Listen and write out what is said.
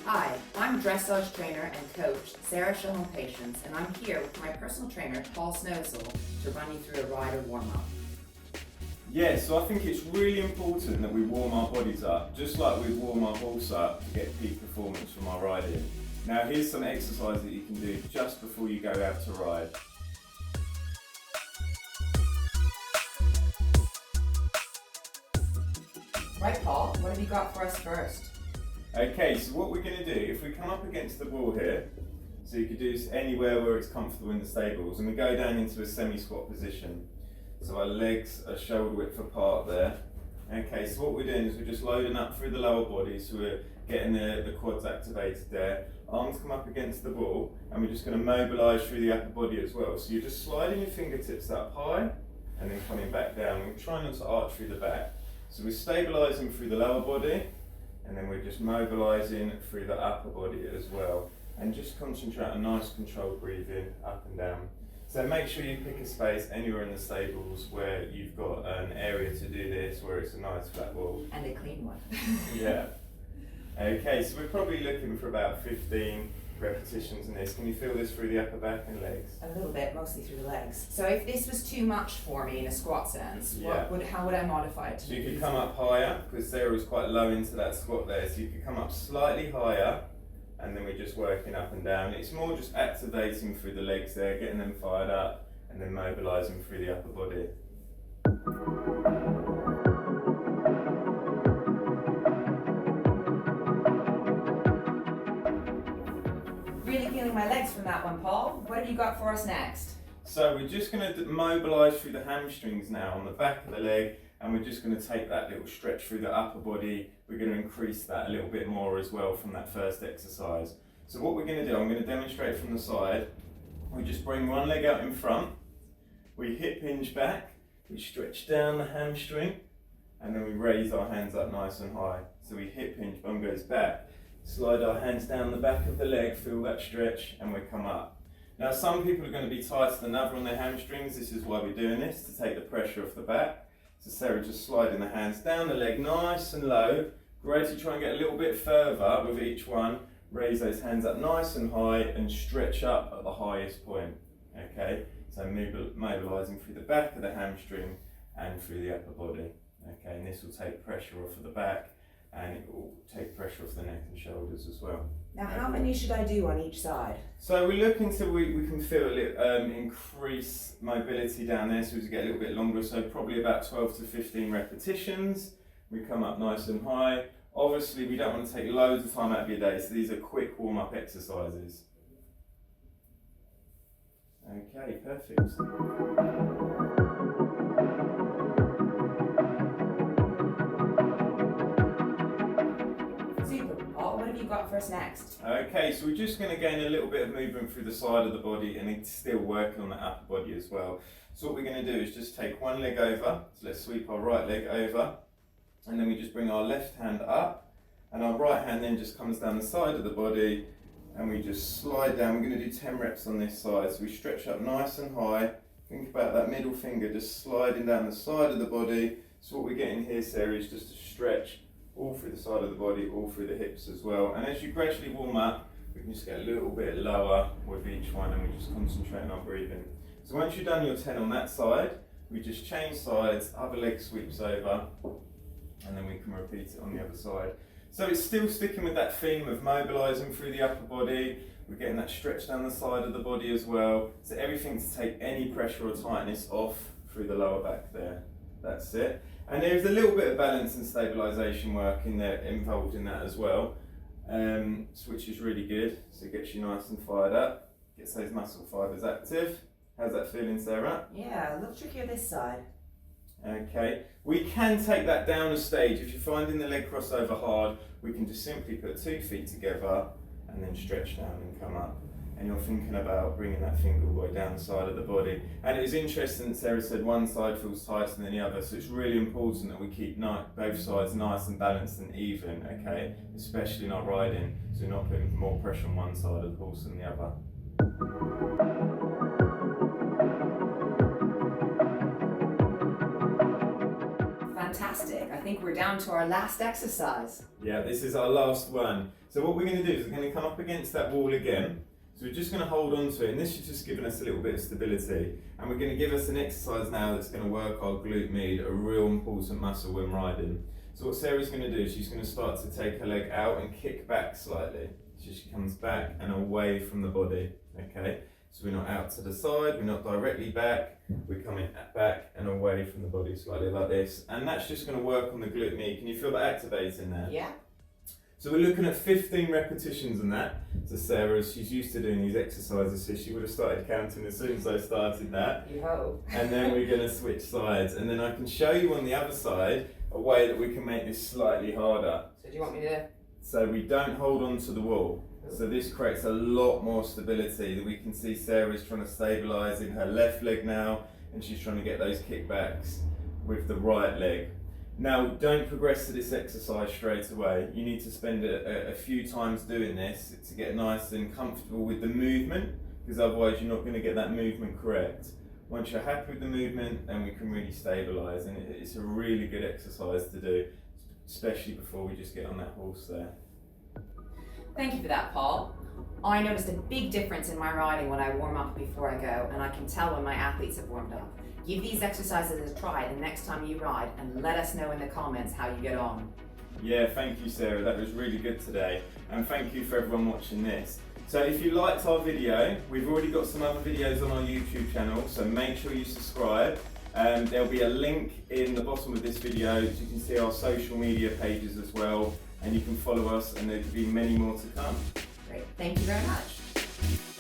Hi, I'm dressage trainer and coach Sarah Sjoholm-Patience, and I'm here with my personal trainer Paul Snowsell to run you through a rider warm-up. Yeah, so I think it's really important that we warm our bodies up, just like we warm our horse up to get peak performance from our riding. Now here's some exercise that you can do just before you go out to ride. Right, Paul, what have you got for us first? Okay, so what we're going to do, if we come up against the wall here, so you could do this anywhere where it's comfortable in the stables, and we go down into a semi-squat position. So our legs are shoulder width apart there. Okay, so what we're doing is we're just loading up through the lower body, so we're getting the quads activated there. Arms come up against the wall, and we're just going to mobilise through the upper body as well. So you're just sliding your fingertips up high, and then coming back down. We're trying not to arch through the back. So we're stabilising through the lower body, and then we're just mobilising through the upper body as well. And just concentrate on nice controlled breathing up and down. So make sure you pick a space anywhere in the stables where you've got an area to do this, where it's a nice flat wall. And a clean one. Yeah. Okay, so we're probably looking for about 15 repetitions in this. Can you feel this through the upper back and legs? A little bit, mostly through the legs. So if this was too much for me in a squat sense, Yeah. how would I modify it? So you could come up higher, because Sarah was quite low into that squat there, so you could come up slightly higher, and then we're just working up and down. It's more just activating through the legs there, getting them fired up, and then mobilising through the upper body. Really feeling my legs from that one, Paul. What have you got for us next? So we're just going to mobilise through the hamstrings now on the back of the leg, and we're just going to take that little stretch through the upper body. We're going to increase that a little bit more as well from that first exercise. So what we're going to do, I'm going to demonstrate from the side. We just bring one leg out in front, we hip hinge back, we stretch down the hamstring, and then we raise our hands up nice and high. So we hip hinge, bum goes back, slide our hands down the back of the leg, feel that stretch, and we come up. Now some people are going to be tighter than others on their hamstrings. This is why we're doing this, to take the pressure off the back. So Sarah just sliding the hands down the leg nice and low. Great to try and get a little bit further with each one. Raise those hands up nice and high and stretch up at the highest point. Okay, so mobilising through the back of the hamstring and through the upper body. Okay, and this will take pressure off of the back, and it will take pressure off the neck and shoulders as well. Now, how many should I do on each side? So we're looking to, we can feel a little, increase mobility down there, so as we get a little bit longer, so probably about 12 to 15 repetitions. We come up nice and high. Obviously we don't want to take loads of time out of your day, so these are quick warm-up exercises. Okay, perfect. What have you got for us next? Okay, so we're just going to gain a little bit of movement through the side of the body, and it's still working on the upper body as well. So what we're going to do is just take one leg over, so let's sweep our right leg over, and then we just bring our left hand up, and our right hand then just comes down the side of the body, and we just slide down. We're going to do 10 reps on this side, so we stretch up nice and high. Think about that middle finger just sliding down the side of the body. So what we're getting here, Sarah, is just a stretch all through the side of the body, all through the hips as well. And as you gradually warm up, we can just get a little bit lower with each one, and we just concentrate on our breathing. So once you've done your 10 on that side, we just change sides, other leg sweeps over, and then we can repeat it on the other side. So it's still sticking with that theme of mobilising through the upper body. We're getting that stretch down the side of the body as well. So everything to take any pressure or tightness off through the lower back there. That's it. And there's a little bit of balance and stabilisation work in there involved in that as well, which is really good. So it gets you nice and fired up, gets those muscle fibres active. How's that feeling, Sarah? Yeah, a little trickier this side. Okay, we can take that down a stage. If you're finding the leg crossover hard, we can just simply put 2 feet together and then stretch down and come up. And you're thinking about bringing that finger all the way down the side of the body. And it's interesting that Sarah said one side feels tighter than the other, so it's really important that we keep both sides nice and balanced and even, okay? Especially in our riding, so we're not putting more pressure on one side of the horse than the other. Fantastic. I think we're down to our last exercise. Yeah, this is our last one. So what we're going to do is we're going to come up against that wall again. So we're just going to hold on to it, and this is just giving us a little bit of stability. And we're going to give us an exercise now that's going to work our glute med, a real important muscle when riding. So what Sarah's going to do is she's going to start to take her leg out and kick back slightly. So she comes back and away from the body, okay? So we're not out to the side, we're not directly back, we're coming back and away from the body slightly like this. And that's just going to work on the glute med. Can you feel that activating there? Yeah. So we're looking at 15 repetitions on that. So Sarah, she's used to doing these exercises, so she would have started counting as soon as I started that. You hope. And then we're going to switch sides. And then I can show you on the other side a way that we can make this slightly harder. So do you want me to? So we don't hold on to the wall. So this creates a lot more stability. We can see Sarah's trying to stabilise in her left leg now, and she's trying to get those kickbacks with the right leg. Now, don't progress to this exercise straight away. You need to spend a few times doing this to get nice and comfortable with the movement, because otherwise you're not going to get that movement correct. Once you're happy with the movement, then we can really stabilise, and it's a really good exercise to do, especially before we just get on that horse there. Thank you for that, Paul. I noticed a big difference in my riding when I warm up before I go, and I can tell when my athletes have warmed up. Give these exercises a try the next time you ride, and let us know in the comments how you get on. Yeah, thank you, Sarah. That was really good today. And thank you for everyone watching this. So if you liked our video, we've already got some other videos on our YouTube channel, so make sure you subscribe. There'll be a link in the bottom of this video, so you can see our social media pages as well, and you can follow us, and there'll be many more to come. Great. Thank you very much.